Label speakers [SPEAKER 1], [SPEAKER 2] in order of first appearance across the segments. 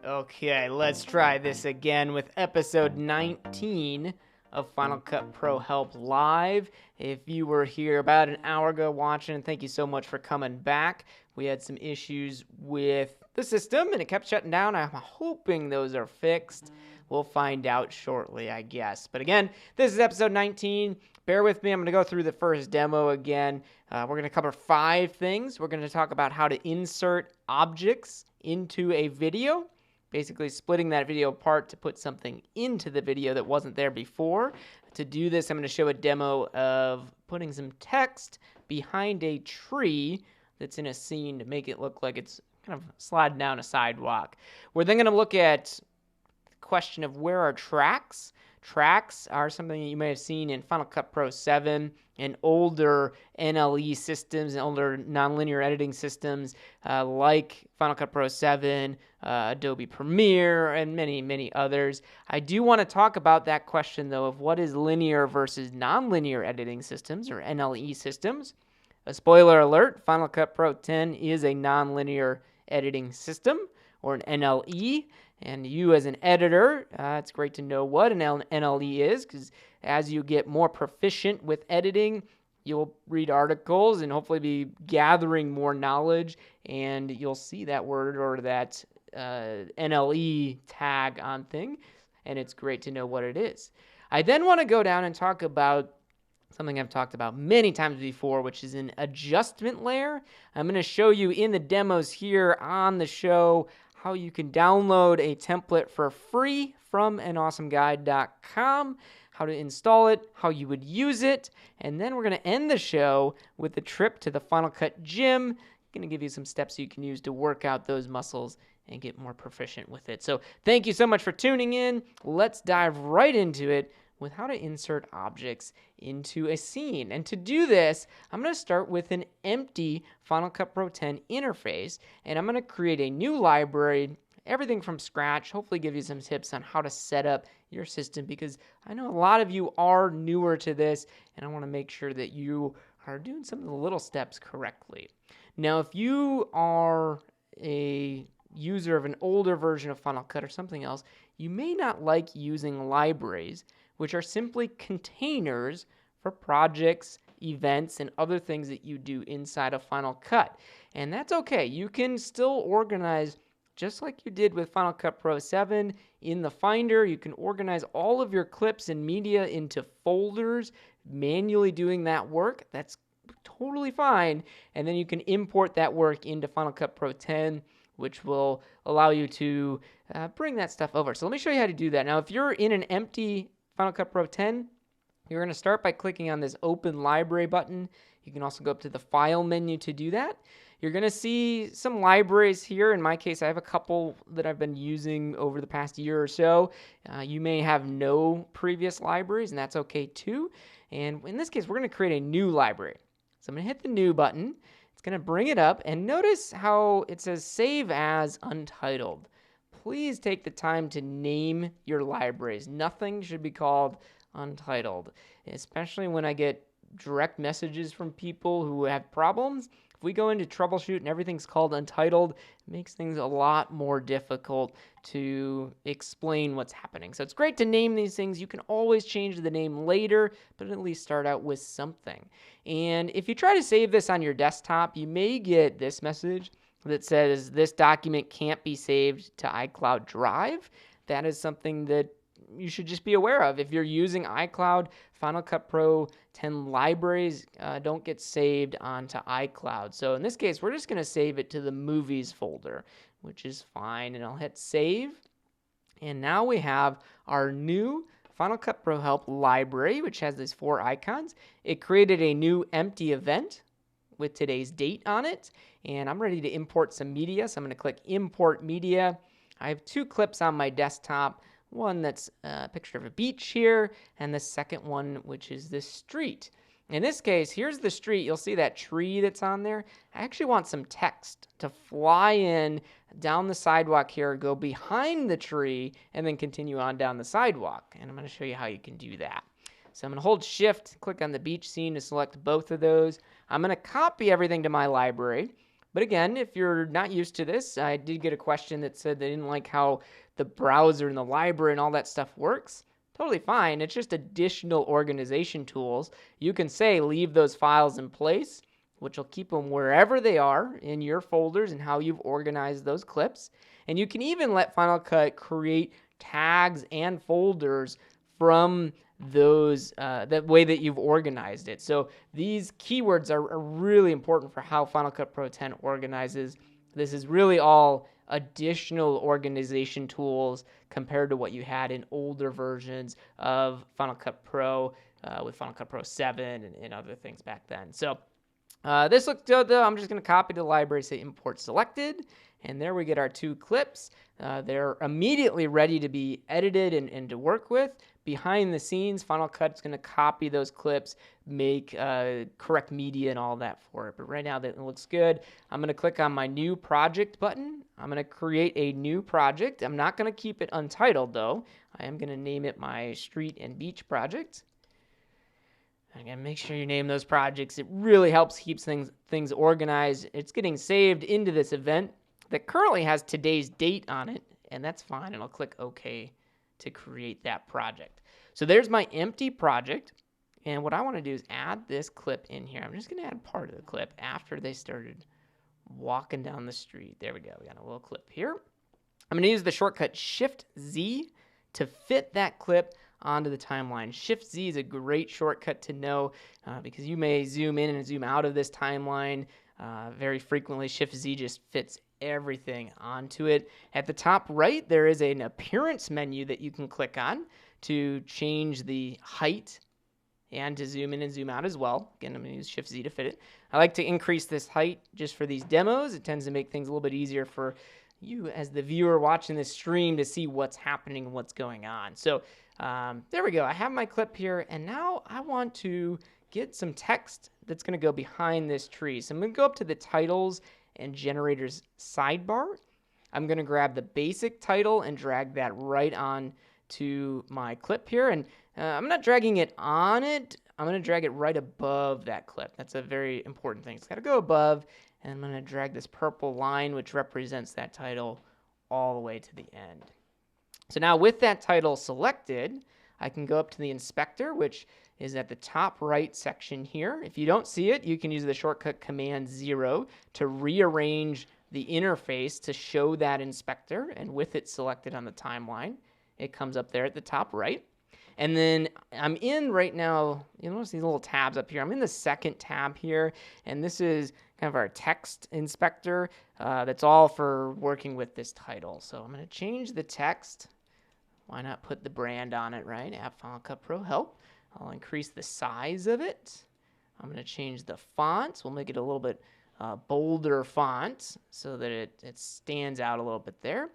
[SPEAKER 1] Okay, let's try this again with episode 19 of Final Cut Pro Help Live. If you were here about an hour ago watching, thank you so much for coming back. We had some issues with the system and it kept shutting down. I'm hoping those are fixed. We'll find out shortly, I guess. But again, this is episode 19. Bear with me. I'm going to go through the first demo again. We're going to cover 5 things. We're going to talk about how to insert objects into a video, basically splitting that video apart to put something into the video that wasn't there before. To do this, I'm going to show a demo of putting some text behind a tree that's in a scene to make it look like it's kind of sliding down a sidewalk. We're then going to look at the question of where are tracks. Tracks are something that you may have seen in Final Cut Pro 7 and older NLE systems and older nonlinear editing systems like Final Cut Pro 7, Adobe Premiere, and many, many others. I do want to talk about that question, though, of what is linear versus nonlinear editing systems or NLE systems. A spoiler alert, Final Cut Pro 10 is a nonlinear editing system, or an NLE. And you as an editor, it's great to know what an NLE is, because as you get more proficient with editing, you'll read articles and hopefully be gathering more knowledge, and you'll see that word or that NLE tag on thing, and it's great to know what it is. I then want to go down and talk about something I've talked about many times before, which is an adjustment layer. I'm going to show you in the demos here on the show how you can download a template for free from anawesomeguide.com, how to install it, how you would use it, and then we're going to end the show with a trip to the Final Cut gym. I'm going to give you some steps you can use to work out those muscles and get more proficient with it. So thank you so much for tuning in. Let's dive right into it with how to insert objects into a scene. And to do this, I'm going to start with an empty Final Cut Pro 10 interface, and I'm going to create a new library, everything from scratch, hopefully give you some tips on how to set up your system, because I know a lot of you are newer to this, and I want to make sure that you are doing some of the little steps correctly. Now, if you are a user of an older version of Final Cut or something else, you may not like using libraries, which are simply containers for projects, events, and other things that you do inside of Final Cut. And that's okay. You can still organize just like you did with Final Cut Pro 7 in the Finder. You can organize all of your clips and media into folders, manually doing that work. That's totally fine. And then you can import that work into Final Cut Pro 10, which will allow you to bring that stuff over. So let me show you how to do that. Now, if you're in an empty Final Cut Pro 10, you're going to start by clicking on this Open Library button. You can also go up to the File menu to do that. You're going to see some libraries here. In my case, I have a couple that I've been using over the past year or so. You may have no previous libraries, and that's okay too. And in this case, we're going to create a new library. So I'm going to hit the New button. It's going to bring it up, and notice how it says Save as Untitled. Please take the time to name your libraries. Nothing should be called untitled, especially when I get direct messages from people who have problems. If we go into troubleshoot and everything's called untitled, it makes things a lot more difficult to explain what's happening. So it's great to name these things. You can always change the name later, but at least start out with something. And if you try to save this on your desktop, you may get this message that says this document can't be saved to iCloud Drive. That is something that you should just be aware of. If you're using iCloud, Final Cut Pro 10 libraries don't get saved onto iCloud. So in this case, we're just going to save it to the movies folder, which is fine. And I'll hit save. And now we have our new Final Cut Pro Help library, which has these 4 icons. It created a new empty event with today's date on it, and I'm ready to import some media, so I'm going to click Import Media. I have 2 clips on my desktop, one that's a picture of a beach here, and the second one, which is this street. In this case, here's the street. You'll see that tree that's on there. I actually want some text to fly in down the sidewalk here, go behind the tree, and then continue on down the sidewalk, and I'm going to show you how you can do that. So I'm going to hold Shift, click on the beach scene to select both of those. I'm going to copy everything to my library, But again, if you're not used to this, I did get a question that said they didn't like how the browser and the library and all that stuff works. Totally fine. It's just additional organization tools. You can say leave those files in place, which will keep them wherever they are in your folders and how you've organized those clips. And you can even let Final Cut create tags and folders from those the way that you've organized it. So these keywords are really important for how Final Cut Pro 10 organizes. This is really all additional organization tools compared to what you had in older versions of Final Cut Pro with Final Cut Pro 7 and other things back then. So this looks good though. I'm just going to copy the library, say import selected, and there we get our 2 clips. They're immediately ready to be edited and to work with. Behind the scenes, Final Cut's going to copy those clips, make correct media and all that for it. But right now that looks good. I'm going to click on my new project button. I'm going to create a new project. I'm not going to keep it untitled though. I am going to name it my Street and Beach project. Again, make sure you name those projects. It really helps keep things organized. It's getting saved into this event that currently has today's date on it, and that's fine. And I'll click OK to create that project. So there's my empty project. And what I want to do is add this clip in here. I'm just going to add part of the clip after they started walking down the street. There we go. We got a little clip here. I'm going to use the shortcut Shift-Z to fit that clip onto the timeline. Shift-Z is a great shortcut to know because you may zoom in and zoom out of this timeline very frequently. Shift-Z just fits everything onto it. At the top right, there is an appearance menu that you can click on to change the height and to zoom in and zoom out as well. Again, I'm going to use Shift-Z to fit it. I like to increase this height just for these demos. It tends to make things a little bit easier for you as the viewer watching this stream to see what's happening and what's going on. So there we go. I have my clip here, and now I want to get some text that's going to go behind this tree. So I'm going to go up to the titles and generators sidebar. I'm going to grab the basic title and drag that right on to my clip here. And I'm not dragging it on it. I'm going to drag it right above that clip. That's a very important thing. It's got to go above. And I'm going to drag this purple line, which represents that title, all the way to the end. So now with that title selected, I can go up to the inspector, which is at the top right section here. If you don't see it, you can use the shortcut Command 0 to rearrange the interface to show that inspector, and with it selected on the timeline, it comes up there at the top right. And then I'm in right now, you notice these little tabs up here. I'm in the second tab here, and this is kind of our text inspector. That's all for working with this title. So I'm going to change the text. Why not put the brand on it, right? App Final Cut Pro Help. I'll increase the size of it. I'm going to change the font. We'll make it a little bit bolder font so that it stands out a little bit there.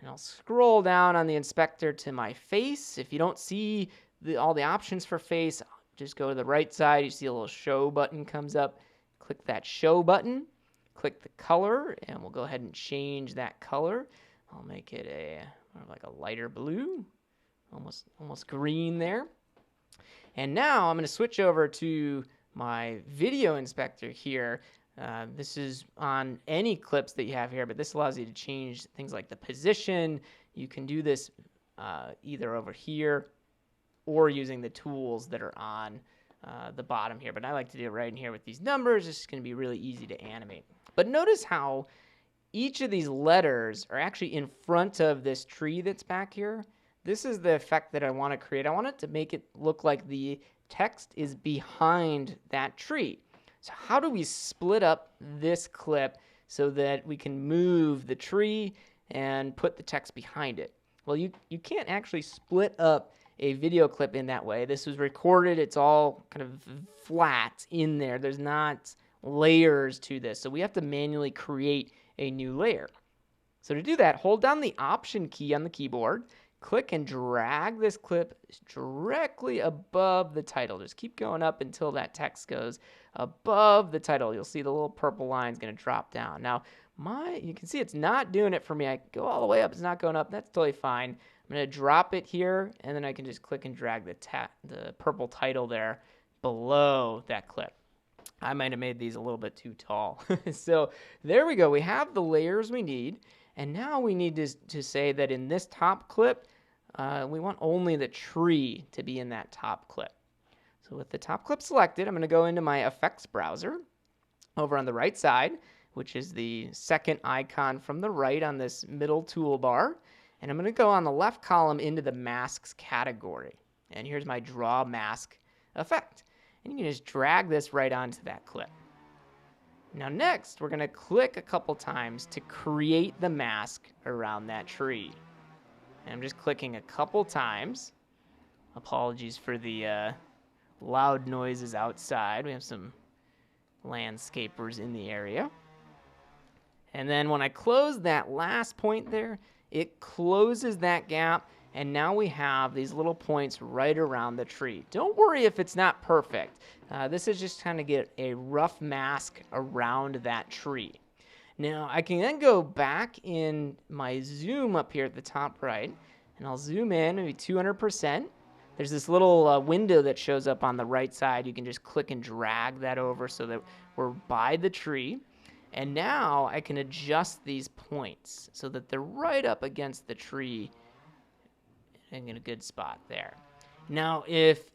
[SPEAKER 1] And I'll scroll down on the inspector to my face. If you don't see all the options for face, just go to the right side. You see a little show button comes up. Click that show button. Click the color, and we'll go ahead and change that color. I'll make it like a lighter blue, almost green there. And now I'm going to switch over to my video inspector here. This is on any clips that you have here, but this allows you to change things like the position. You can do this either over here or using the tools that are on the bottom here. But I like to do it right in here with these numbers. It's going to be really easy to animate. But notice how each of these letters are actually in front of this tree that's back here. This is the effect that I want to create. I want it to make it look like the text is behind that tree. So how do we split up this clip so that we can move the tree and put the text behind it? Well, you can't actually split up a video clip in that way. This was recorded. It's all kind of flat in there. There's not layers to this. So we have to manually create a new layer. So to do that, hold down the Option key on the keyboard. Click and drag this clip directly above the title. Just keep going up until that text goes above the title. You'll see the little purple line is going to drop down. Now, you can see it's not doing it for me. I go all the way up. It's not going up. That's totally fine. I'm going to drop it here, and then I can just click and drag the purple title there below that clip. I might have made these a little bit too tall. So there we go. We have the layers we need. And now we need to say that in this top clip, we want only the tree to be in that top clip. So with the top clip selected, I'm going to go into my effects browser over on the right side, which is the second icon from the right on this middle toolbar. And I'm going to go on the left column into the masks category. And here's my draw mask effect. And you can just drag this right onto that clip. Now next, we're going to click a couple times to create the mask around that tree. And I'm just clicking a couple times. Apologies for the loud noises outside. We have some landscapers in the area. And then when I close that last point there, it closes that gap, and now we have these little points right around the tree. Don't worry if it's not perfect. This is just trying to get a rough mask around that tree. Now I can then go back in my zoom up here at the top right, and I'll zoom in maybe 200%. There's this little window that shows up on the right side. You can just click and drag that over so that we're by the tree. And now I can adjust these points so that they're right up against the tree and in a good spot there. Now, if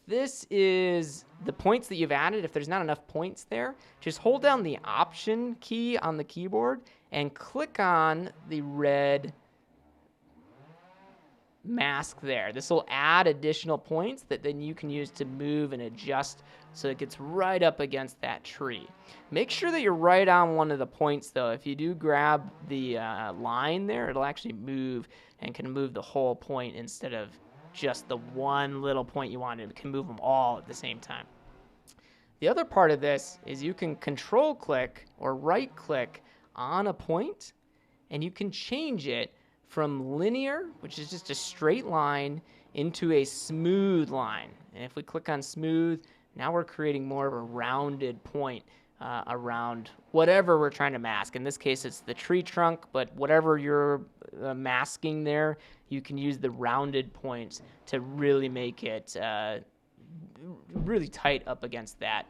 [SPEAKER 1] this is the points that you've added, if there's not enough points there, just hold down the Option key on the keyboard and click on the red mask there. This will add additional points that then you can use to move and adjust so it gets right up against that tree. Make sure that you're right on one of the points though. If you do grab the line there, it'll actually move and can move the whole point instead of just the one little point you wanted. It can move them all at the same time. The other part of this is you can control click or right click on a point and you can change it from linear, which is just a straight line, into a smooth line. And if we click on smooth, now we're creating more of a rounded point around whatever we're trying to mask. In this case, it's the tree trunk, but whatever you're masking there, you can use the rounded points to really make it really tight up against that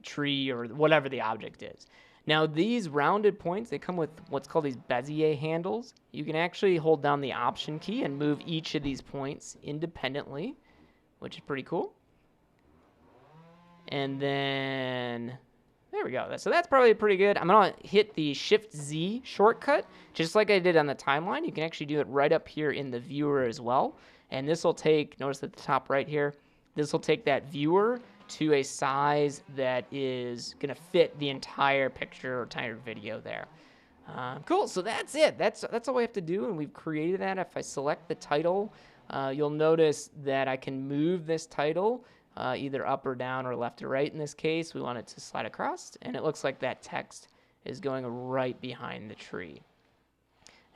[SPEAKER 1] tree or whatever the object is. Now these rounded points, they come with what's called these Bezier handles. You can actually hold down the Option key and move each of these points independently, which is pretty cool. And then, there we go. So that's probably pretty good. I'm going to hit the Shift-Z shortcut, just like I did on the timeline. You can actually do it right up here in the viewer as well. And this will take, notice at the top right here, this will take that viewer to a size that is going to fit the entire picture or entire video there. Cool, so that's it. That's all we have to do, and we've created that. If I select the title, you'll notice that I can move this title either up or down or left or right. In this case, we want it to slide across, and it looks like that text is going right behind the tree.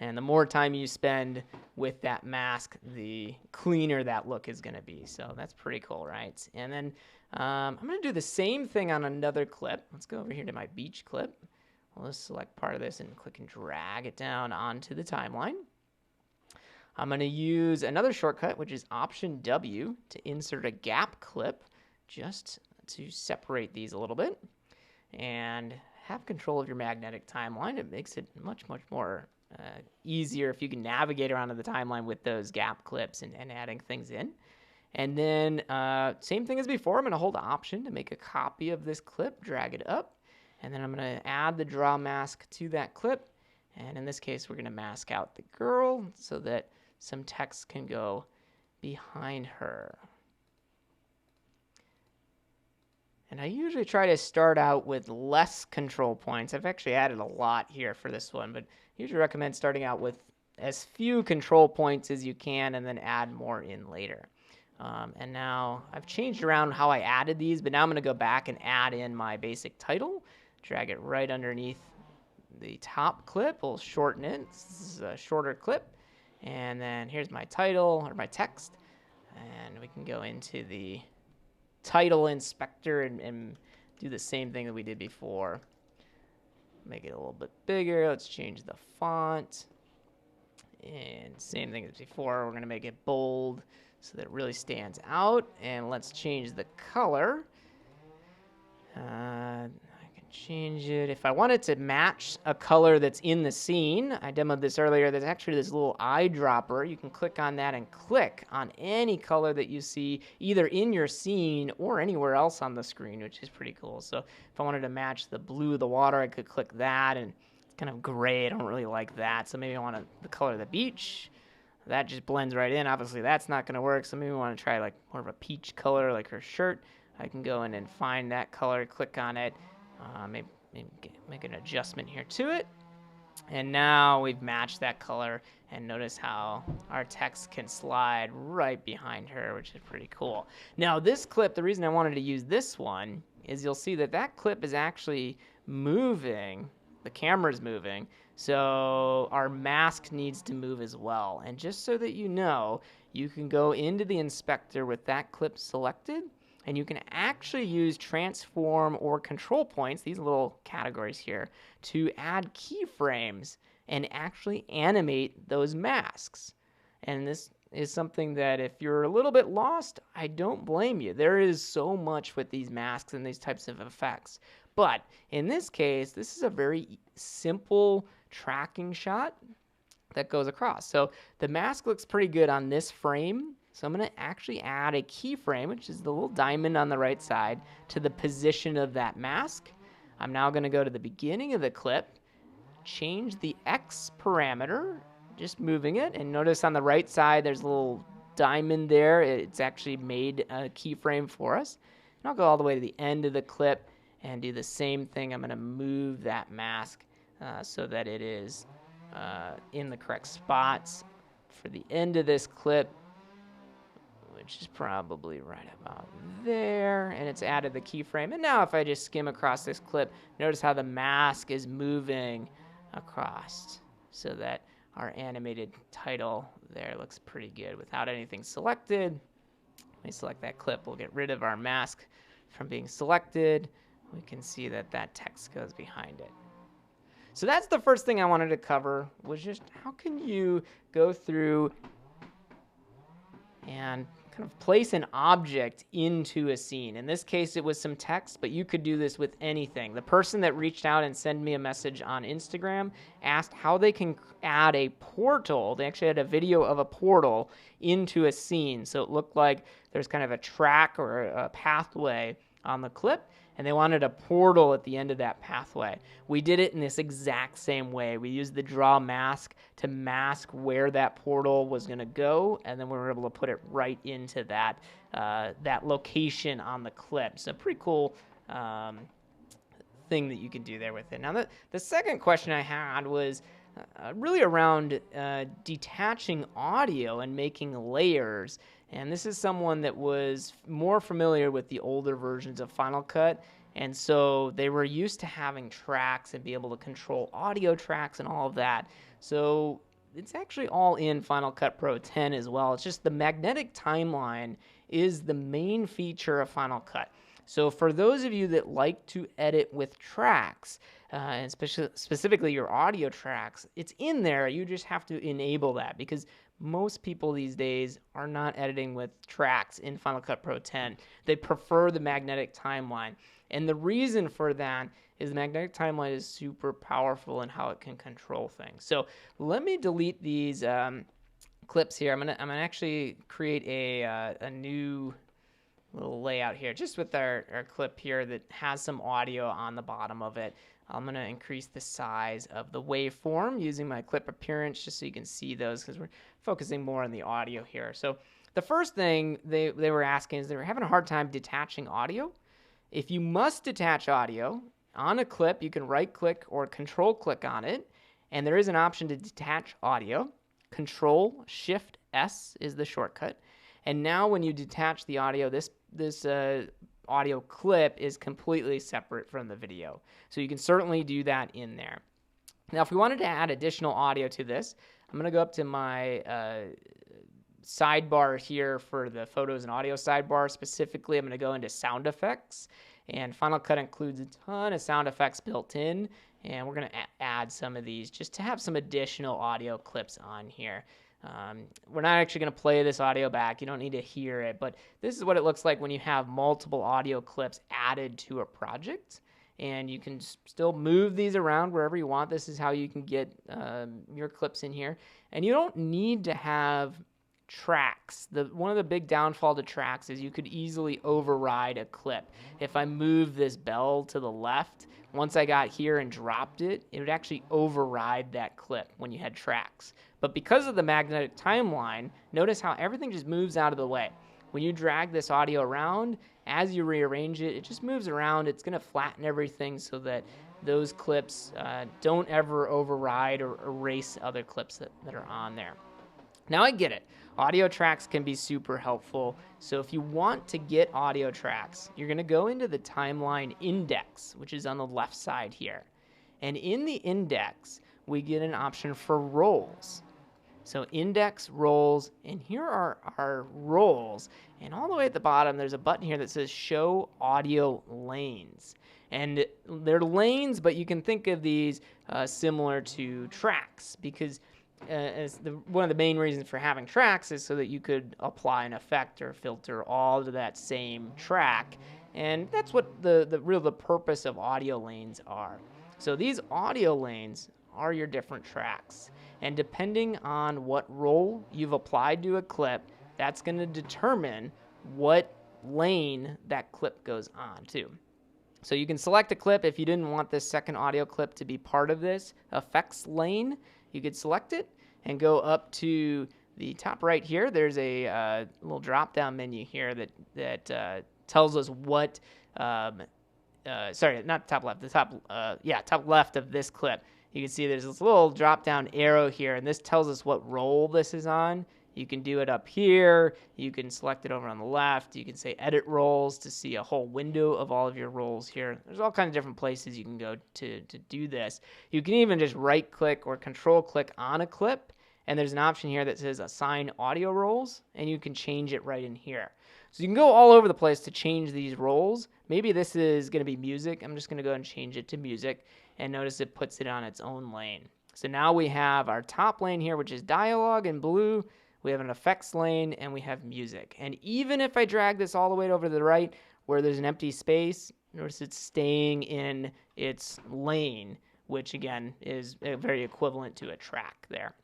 [SPEAKER 1] And the more time you spend with that mask, the cleaner that look is going to be. So that's pretty cool, right? And then I'm going to do the same thing on another clip. Let's go over here to my beach clip. We'll just select part of this and click and drag it down onto the timeline. I'm going to use another shortcut, which is Option W, to insert a gap clip just to separate these a little bit. And have control of your magnetic timeline. It makes it much, much more easier if you can navigate around to the timeline with those gap clips and adding things in. And then same thing as before, I'm going to hold Option to make a copy of this clip, drag it up, and then I'm going to add the draw mask to that clip. And in this case, we're going to mask out the girl so that some text can go behind her. And I usually try to start out with less control points. I've actually added a lot here for this one, but I usually recommend starting out with as few control points as you can and then add more in later. And now I've changed around how I added these, but now I'm going to go back and add in my basic title, drag it right underneath the top clip. We'll shorten it. This is a shorter clip. And then here's my title or my text. And we can go into the title inspector and do the same thing that we did before. Make it a little bit bigger. Let's change the font. And same thing as before. We're going to make it bold so that it really stands out. And let's change the color I can change it. If I wanted to match a color that's in the scene, I demoed this earlier, there's actually this little eyedropper. You can click on that and click on any color that you see either in your scene or anywhere else on the screen, which is pretty cool. So if I wanted to match the blue of the water, I could click that, and it's kind of gray. I don't really like that. So maybe I want the color of the beach. That just blends right in. Obviously, that's not going to work. So maybe we want to try like more of a peach color, like her shirt. I can go in and find that color, click on it, maybe make an adjustment here to it. And now we've matched that color, and notice how our text can slide right behind her, which is pretty cool. Now this clip, the reason I wanted to use this one is you'll see that that clip is actually moving. The camera's moving, so our mask needs to move as well. And just so that you know, you can go into the inspector with that clip selected, and you can actually use transform or control points, these little categories here, to add keyframes and actually animate those masks. And this is something that if you're a little bit lost, I don't blame you. There is so much with these masks and these types of effects. But in this case, this is a very simple tracking shot that goes across. So the mask looks pretty good on this frame. So I'm going to actually add a keyframe, which is the little diamond on the right side, to the position of that mask. I'm now going to go to the beginning of the clip, change the X parameter, just moving it, and notice on the right side there's a little diamond there. It's actually made a keyframe for us. And I'll go all the way to the end of the clip and do the same thing. I'm going to move that mask so that it is in the correct spots for the end of this clip, which is probably right about there, and it's added the keyframe. And now if I just skim across this clip, notice how the mask is moving across so that our animated title there looks pretty good without anything selected. Let me select that clip. We'll get rid of our mask from being selected. We can see that that text goes behind it. So that's the first thing I wanted to cover, was just how can you go through and kind of place an object into a scene. In this case, it was some text, but you could do this with anything. The person that reached out and sent me a message on Instagram asked how they can add a portal. They actually had a video of a portal into a scene. So it looked like there's kind of a track or a pathway on the clip, and they wanted a portal at the end of that pathway. We did it in this exact same way. We used the draw mask to mask where that portal was going to go, and then we were able to put it right into that that location on the clip. So pretty cool thing that you can do there with it. Now the second question I had was really around detaching audio and making layers. And this is someone that was more familiar with the older versions of Final Cut, and so they were used to having tracks and be able to control audio tracks and all of that. So it's actually all in Final Cut Pro 10 as well. It's just the magnetic timeline is the main feature of Final Cut. So for those of you that like to edit with tracks, and specifically your audio tracks, it's in there. You just have to enable that, because most people these days are not editing with tracks in Final Cut Pro 10. They prefer the magnetic timeline. And the reason for that is the magnetic timeline is super powerful in how it can control things. So let me delete these clips here. I'm gonna actually create a new little layout here, just with our clip here that has some audio on the bottom of it. I'm going to increase the size of the waveform using my clip appearance just so you can see those, because we're focusing more on the audio here. So the first thing they were asking is they were having a hard time detaching audio. If you must detach audio on a clip, you can right click or control click on it, and there is an option to detach audio. Control Shift S is the shortcut. And now when you detach the audio, this audio clip is completely separate from the video. So you can certainly do that in there. Now, if we wanted to add additional audio to this, I'm going to go up to my sidebar here for the photos and audio sidebar. Specifically, I'm going to go into sound effects. And Final Cut includes a ton of sound effects built in. And we're going to add some of these just to have some additional audio clips on here. We're not actually going to play this audio back. You don't need to hear it, but this is what it looks like when you have multiple audio clips added to a project. And you can still move these around wherever you want. This is how you can get your clips in here. And you don't need to have tracks. One of the big downfall to tracks is you could easily override a clip. If I move this bell to the left, once I got here and dropped it, it would actually override that clip when you had tracks. But because of the magnetic timeline, notice how everything just moves out of the way. When you drag this audio around, as you rearrange it, it just moves around. It's going to flatten everything so that those clips don't ever override or erase other clips that are on there. Now I get it. Audio tracks can be super helpful. So if you want to get audio tracks, you're going to go into the timeline index, which is on the left side here. And in the index, we get an option for roles. So index, roles, and here are our roles. And all the way at the bottom, there's a button here that says show audio lanes. And they're lanes, but you can think of these similar to tracks, because one of the main reasons for having tracks is so that you could apply an effect or filter all to that same track. And that's what the purpose of audio lanes are. So these audio lanes are your different tracks. And depending on what role you've applied to a clip, that's going to determine what lane that clip goes on to. So you can select a clip. If you didn't want this second audio clip to be part of this effects lane, you could select it and go up to the top right here. There's a little drop-down menu here that tells us what, sorry, not top left, top left of this clip. You can see there's this little drop-down arrow here, and this tells us what role this is on. You can do it up here. You can select it over on the left. You can say edit roles to see a whole window of all of your roles here. There's all kinds of different places you can go to do this. You can even just right-click or control-click on a clip, and there's an option here that says assign audio roles, and you can change it right in here. So you can go all over the place to change these roles. Maybe this is going to be music. I'm just going to go and change it to music, and notice it puts it on its own lane. So now we have our top lane here, which is dialogue in blue. We have an effects lane, and we have music. And even if I drag this all the way over to the right where there's an empty space, notice it's staying in its lane, which again is very equivalent to a track there.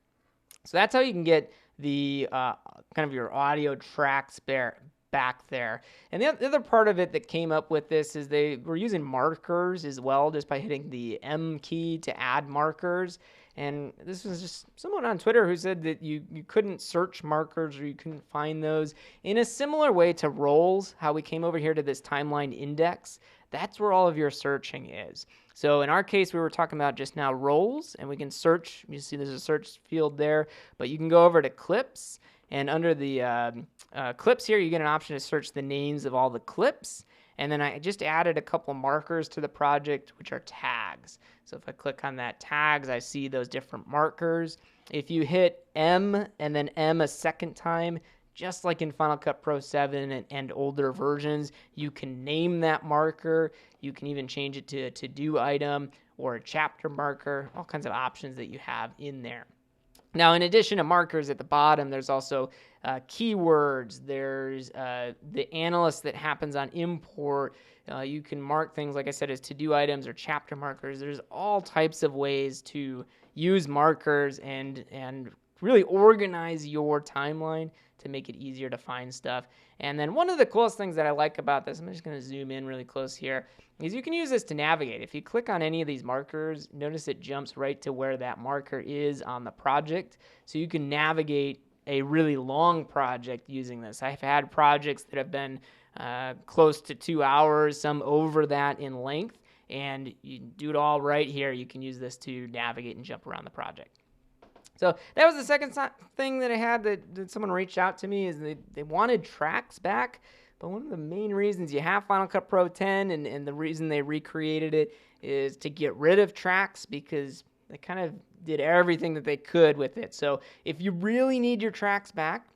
[SPEAKER 1] So that's how you can get the kind of your audio tracks back there. And the other part of it that came up with this is they were using markers as well, just by hitting the M key to add markers. And this was just someone on Twitter who said that you couldn't search markers, or you couldn't find those. In a similar way to roles, how we came over here to this timeline index, that's where all of your searching is. So in our case, we were talking about just now roles, and we can search. You see there's a search field there, but you can go over to clips, and under the clips here, you get an option to search the names of all the clips. And then I just added a couple markers to the project, which are tags. So if I click on that tags, I see those different markers. If you hit M and then M a second time, just like in Final Cut Pro 7 and older versions, you can name that marker. You can even change it to a to-do item or a chapter marker, all kinds of options that you have in there. Now, in addition to markers at the bottom, there's also keywords. There's the analyst that happens on import. You can mark things, like I said, as to-do items or chapter markers. There's all types of ways to use markers and really organize your timeline to make it easier to find stuff. And then one of the coolest things that I like about this, I'm just going to zoom in really close here, is you can use this to navigate. If you click on any of these markers, notice it jumps right to where that marker is on the project. So you can navigate a really long project using this. I've had projects that have been close to 2 hours, some over that in length, and you do it all right here. You can use this to navigate and jump around the project. So that was the second thing that I had that someone reached out to me, is they wanted tracks back. But one of the main reasons you have Final Cut Pro 10 and the reason they recreated it is to get rid of tracks, because they kind of did everything that they could with it. So if you really need your tracks back,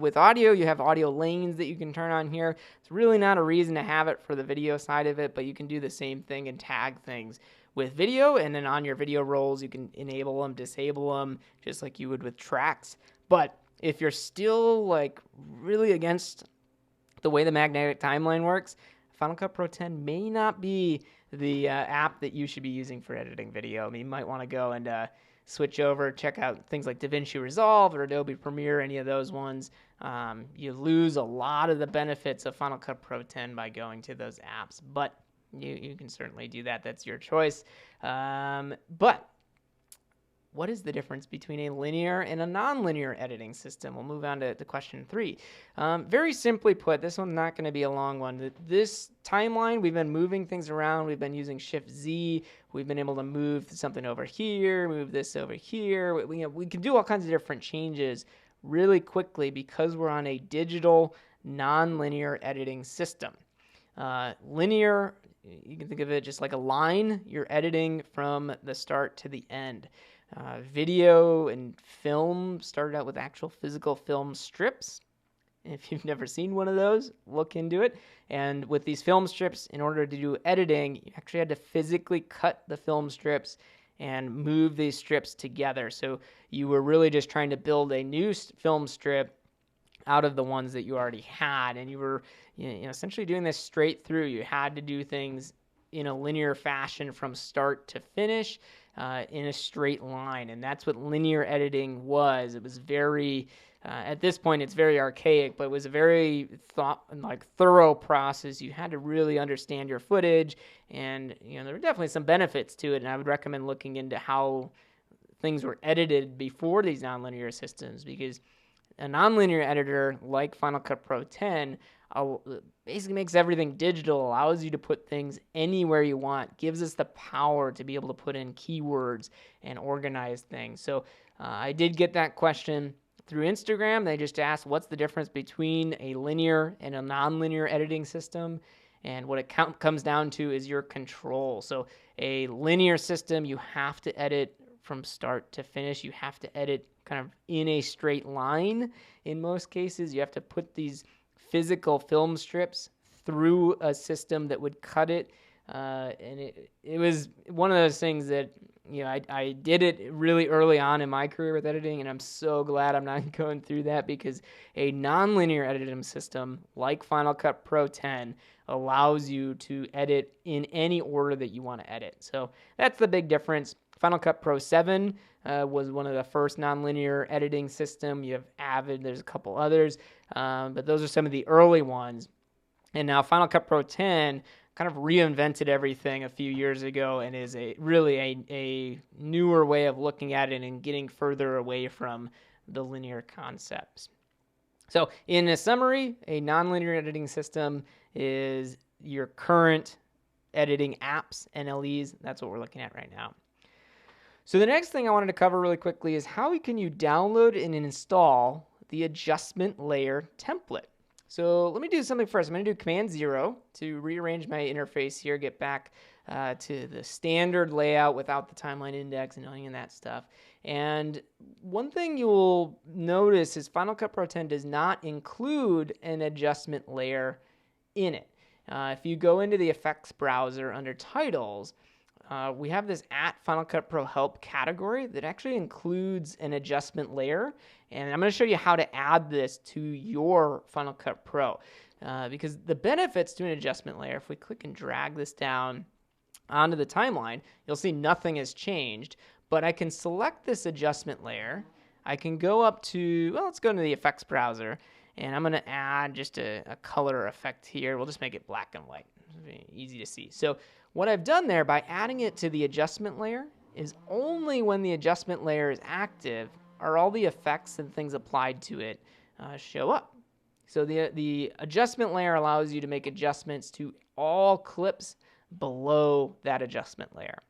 [SPEAKER 1] with audio, you have audio lanes that you can turn on here. It's really not a reason to have it for the video side of it, but you can do the same thing and tag things with video, and then on your video roles, you can enable them, disable them, just like you would with tracks. But if you're still like really against the way the magnetic timeline works, Final Cut Pro 10 may not be the app that you should be using for editing video. I mean, you might want to go and switch over, check out things like DaVinci Resolve or Adobe Premiere, any of those ones. You lose a lot of the benefits of Final Cut Pro 10 by going to those apps, but you can certainly do that. That's your choice. But what is the difference between a linear and a nonlinear editing system? We'll move on to question 3. Very simply put, this one's not going to be a long one. This timeline, we've been moving things around. We've been using Shift-Z. We've been able to move something over here, move this over here. We can do all kinds of different changes really quickly because we're on a digital nonlinear editing system. Linear, you can think of it just like a line. You're editing from the start to the end. Video and film started out with actual physical film strips. If you've never seen one of those, look into it. And with these film strips, in order to do editing, you actually had to physically cut the film strips and move these strips together. So you were really just trying to build a new film strip out of the ones that you already had. And you were essentially doing this straight through. You had to do things in a linear fashion from start to finish. In a straight line, and that's what linear editing was. It was very, at this point, it's very archaic, but it was a very thorough process. You had to really understand your footage, and there were definitely some benefits to it. And I would recommend looking into how things were edited before these nonlinear systems, because a nonlinear editor like Final Cut Pro 10 basically makes everything digital, allows you to put things anywhere you want, gives us the power to be able to put in keywords and organize things. So I did get that question through Instagram. They just asked, what's the difference between a linear and a nonlinear editing system? And what it comes down to is your control. So a linear system, you have to edit from start to finish. You have to edit kind of in a straight line. In most cases, you have to put these physical film strips through a system that would cut it. And it was one of those things that, I did it really early on in my career with editing, and I'm so glad I'm not going through that, because a nonlinear editing system like Final Cut Pro 10 allows you to edit in any order that you want to edit. So that's the big difference. Final Cut Pro 7 was one of the first nonlinear editing system. You have Avid, there's a couple others, but those are some of the early ones. And now Final Cut Pro 10 kind of reinvented everything a few years ago and is really a newer way of looking at it and getting further away from the linear concepts. So in a summary, a nonlinear editing system is your current editing apps, NLEs. That's what we're looking at right now. So the next thing I wanted to cover really quickly is how can you download and install the adjustment layer template. So let me do something first. I'm going to do Command-0 to rearrange my interface here, get back to the standard layout without the timeline index and any of that stuff. And one thing you'll notice is Final Cut Pro 10 does not include an adjustment layer in it. If you go into the effects browser under titles, we have this Final Cut Pro Help category that actually includes an adjustment layer. And I'm going to show you how to add this to your Final Cut Pro. Because the benefits to an adjustment layer, if we click and drag this down onto the timeline, you'll see nothing has changed. But I can select this adjustment layer. I can go up to, let's go into the effects browser. And I'm going to add just a color effect here. We'll just make it black and white. Easy to see. So what I've done there by adding it to the adjustment layer is only when the adjustment layer is active are all the effects and things applied to it show up. So the adjustment layer allows you to make adjustments to all clips below that adjustment layer.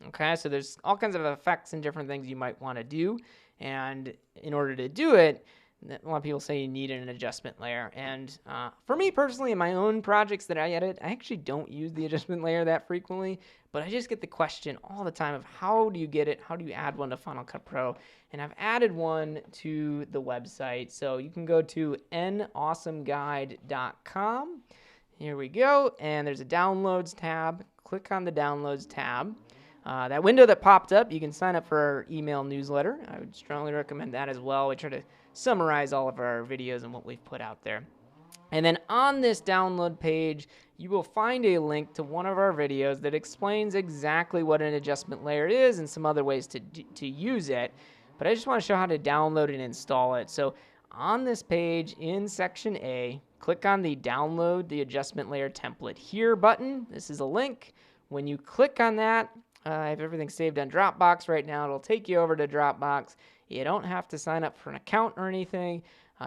[SPEAKER 1] Okay, so there's all kinds of effects and different things you might want to do. And in order to do it, a lot of people say you need an adjustment layer. And for me personally, in my own projects that I edit, I actually don't use the adjustment layer that frequently. But I just get the question all the time of how do you get it? How do you add one to Final Cut Pro? And I've added one to the website. So you can go to nawesomeguide.com. Here we go. And there's a downloads tab. Click on the downloads tab. That window that popped up, you can sign up for our email newsletter. I would strongly recommend that as well. We try to summarize all of our videos and what we've put out there. And then on this download page, you will find a link to one of our videos that explains exactly what an adjustment layer is and some other ways to use it. But I just want to show how to download and install it. So on this page in section A, click on the download the adjustment layer template here button. This is a link. When you click on that, I have everything saved on Dropbox right now. It'll take you over to Dropbox. You don't have to sign up for an account or anything.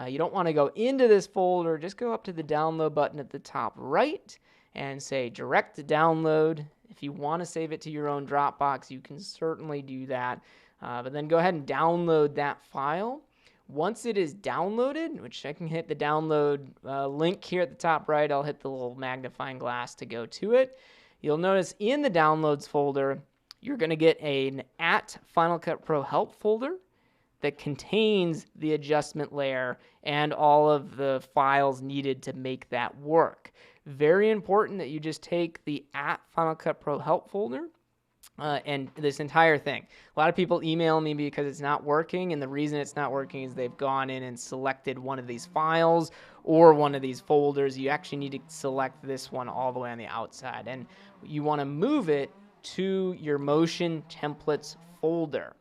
[SPEAKER 1] You don't want to go into this folder. Just go up to the download button at the top right and say direct to download. If you want to save it to your own Dropbox, you can certainly do that. But then go ahead and download that file. Once it is downloaded, which I can hit the download link here at the top right, I'll hit the little magnifying glass to go to it. You'll notice in the downloads folder, you're going to get an @Final Cut Pro help folder that contains the adjustment layer and all of the files needed to make that work. Very important that you just take the @Final Cut Pro help folder and this entire thing. A lot of people email me because it's not working, and the reason it's not working is they've gone in and selected one of these files or one of these folders. You actually need to select this one all the way on the outside, and you want to move it to your Motion Templates folder.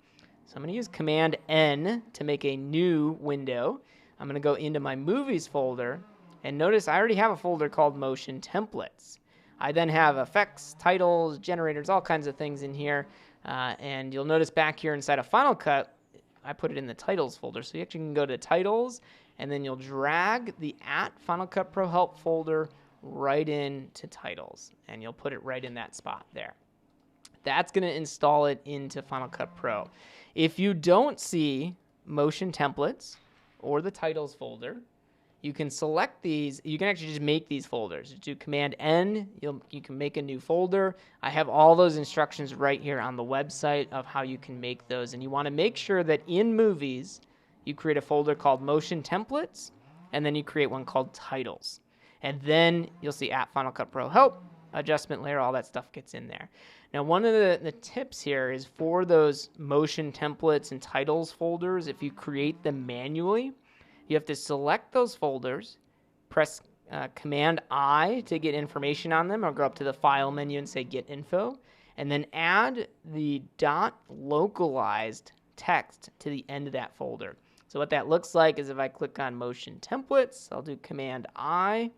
[SPEAKER 1] So I'm going to use Command N to make a new window. I'm going to go into my Movies folder, and notice I already have a folder called Motion Templates. I then have effects, titles, generators, all kinds of things in here. And you'll notice back here inside of Final Cut, I put it in the titles folder. So you actually can go to titles, and then you'll drag the @Final Cut Pro help folder right into titles. And you'll put it right in that spot there. That's going to install it into Final Cut Pro. If you don't see Motion Templates or the titles folder, you can select these. You can actually just make these folders. Do Command N, you can make a new folder. I have all those instructions right here on the website of how you can make those. And you want to make sure that in Movies, you create a folder called Motion Templates, and then you create one called Titles. And then you'll see @Final Cut Pro help, adjustment layer, all that stuff gets in there. Now, one of the tips here is for those Motion Templates and Titles folders, if you create them manually, you have to select those folders, press Command I to get information on them, or go up to the File menu and say Get Info, and then add the .localized text to the end of that folder. So what that looks like is if I click on Motion Templates, I'll do Command I.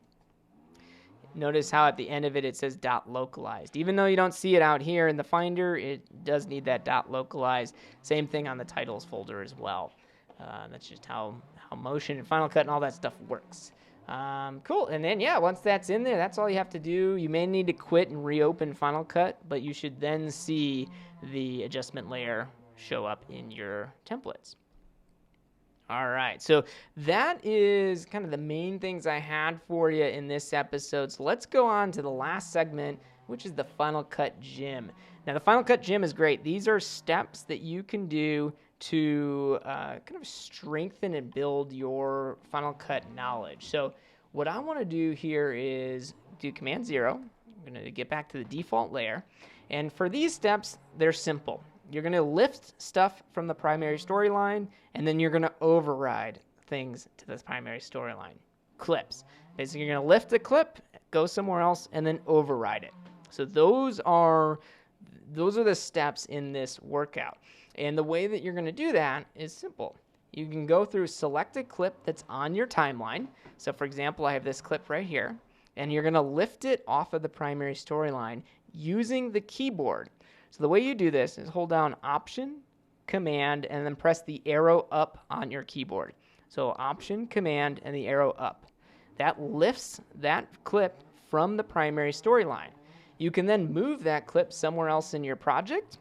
[SPEAKER 1] Notice how at the end of it, it says .localized. Even though you don't see it out here in the Finder, it does need that .localized. Same thing on the Titles folder as well. That's just how Motion and Final Cut and all that stuff works. Cool. And then, yeah, once that's in there, that's all you have to do. You may need to quit and reopen Final Cut, but you should then see the adjustment layer show up in your templates. All right, so that is kind of the main things I had for you in this episode. So let's go on to the last segment, which is the Final Cut Gym. Now, the Final Cut Gym is great. These are steps that you can do to kind of strengthen and build your Final Cut knowledge. So what I want to do here is do Command 0. I'm going to get back to the default layer. And for these steps, they're simple. You're going to lift stuff from the primary storyline, and then you're going to override things to this primary storyline. Clips. Basically, you're going to lift the clip, go somewhere else, and then override it. So those are the steps in this workout. And the way that you're going to do that is simple. You can go through, select a clip that's on your timeline. So, for example, I have this clip right here, and you're going to lift it off of the primary storyline using the keyboard. So the way you do this is hold down Option, Command, and then press the arrow up on your keyboard. So Option, Command, and the arrow up. That lifts that clip from the primary storyline. You can then move that clip somewhere else in your project,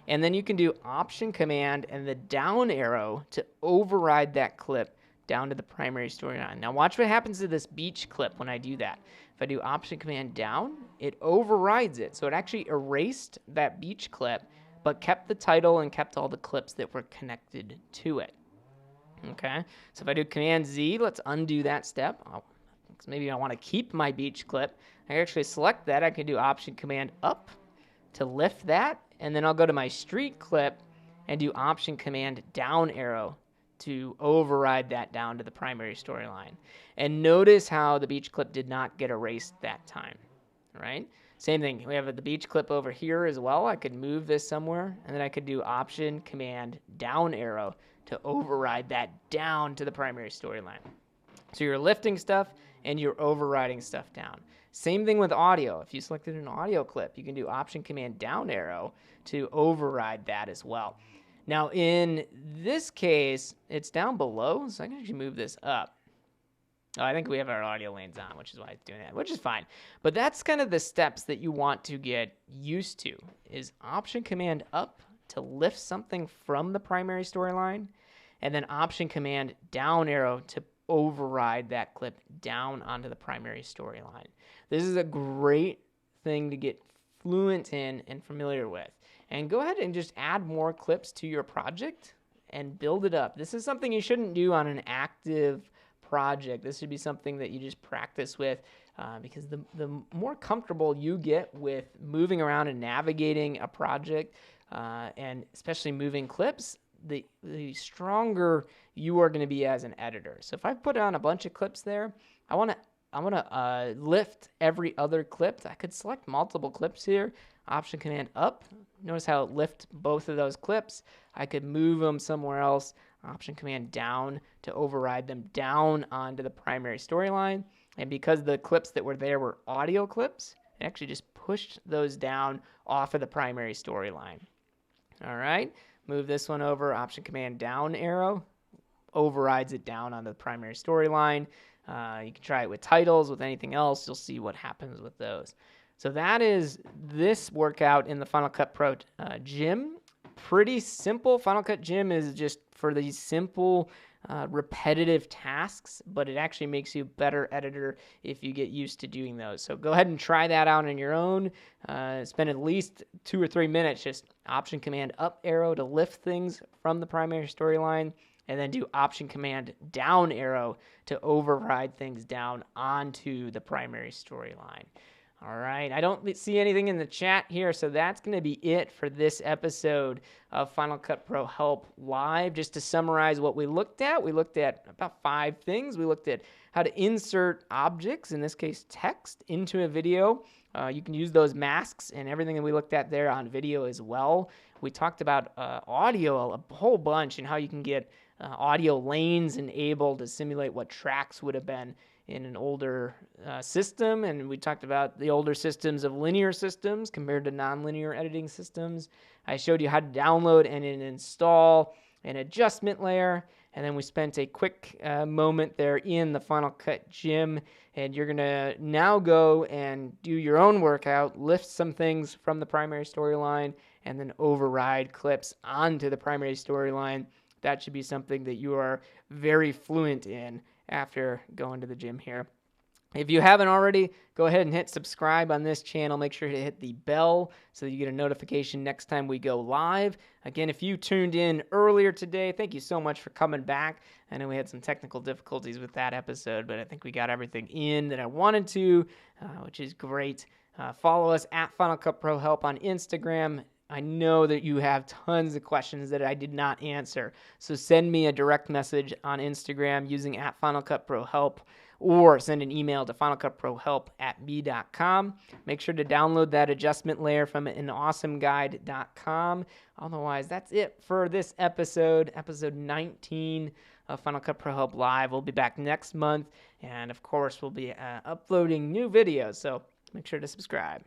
[SPEAKER 1] and then you can do Option, Command, and the down arrow to override that clip down to the primary storyline. Now watch what happens to this beach clip when I do that. If I do Option, Command, down, it overrides it. So it actually erased that beach clip, but kept the title and kept all the clips that were connected to it. Okay, so if I do Command Z, let's undo that step. Maybe I want to keep my beach clip. I can actually select that. I can do Option, Command, up, to lift that, and then I'll go to my street clip and do Option Command down arrow to override that down to the primary storyline. And notice how the beach clip did not get erased that time, right? Same thing, we have the beach clip over here as well. I could move this somewhere, and then I could do Option Command down arrow to override that down to the primary storyline. So you're lifting stuff and you're overriding stuff down. Same thing with audio. If you selected an audio clip, you can do Option Command down arrow to override that as well. Now in this case, it's down below, so I can actually move this up. Oh, I think we have our audio lanes on, which is why it's doing that, which is fine. But that's kind of the steps that you want to get used to, is Option Command up to lift something from the primary storyline, and then Option Command down arrow to override that clip down onto the primary storyline. This is a great thing to get fluent in and familiar with. And go ahead and just add more clips to your project and build it up. This is something you shouldn't do on an active project. This should be something that you just practice with, because the more comfortable you get with moving around and navigating a project, and especially moving clips, the stronger you are going to be as an editor. So if I put on a bunch of clips there, I want to lift every other clip. I could select multiple clips here, Option Command up. Notice how it lifts both of those clips. I could move them somewhere else, Option Command down to override them down onto the primary storyline. And because the clips that were there were audio clips, it actually just pushed those down off of the primary storyline. All right, move this one over, Option Command down arrow, overrides it down on the primary storyline. You can try it with titles, with anything else. You'll see what happens with those. So that is this workout in the Final Cut Pro gym. Pretty simple. Final Cut Gym is just for these simple, repetitive tasks, but it actually makes you a better editor if you get used to doing those. So go ahead and try that out on your own. Spend at least 2 or 3 minutes just Option Command up arrow to lift things from the primary storyline, and then do Option Command down arrow to override things down onto the primary storyline. All right, I don't see anything in the chat here, so that's going to be it for this episode of Final Cut Pro Help Live. Just to summarize what we looked at about 5 things. We looked at how to insert objects, in this case text, into a video. You can use those masks and everything that we looked at there on video as well. We talked about audio a whole bunch and how you can get audio lanes enabled to simulate what tracks would have been in an older system, and we talked about the older systems of linear systems compared to nonlinear editing systems. I showed you how to download and install an adjustment layer, and then we spent a quick moment there in the Final Cut Gym, and you're gonna now go and do your own workout, lift some things from the primary storyline, and then override clips onto the primary storyline. That should be something that you are very fluent in after going to the gym here. If you haven't already, go ahead and hit subscribe on this channel. Make sure to hit the bell so that you get a notification next time we go live. Again, if you tuned in earlier today, thank you so much for coming back. I know we had some technical difficulties with that episode, but I think we got everything in that I wanted to, which is great. Follow us at Final Cut Pro Help on Instagram. I know that you have tons of questions that I did not answer, so send me a direct message on Instagram using at Final Cut Pro Help, or send an email to finalcutprohelp@me.com. Make sure to download that adjustment layer from anawesomeguide.com. Otherwise, that's it for this episode 19 of Final Cut Pro Help Live. We'll be back next month, and of course, we'll be uploading new videos, so make sure to subscribe.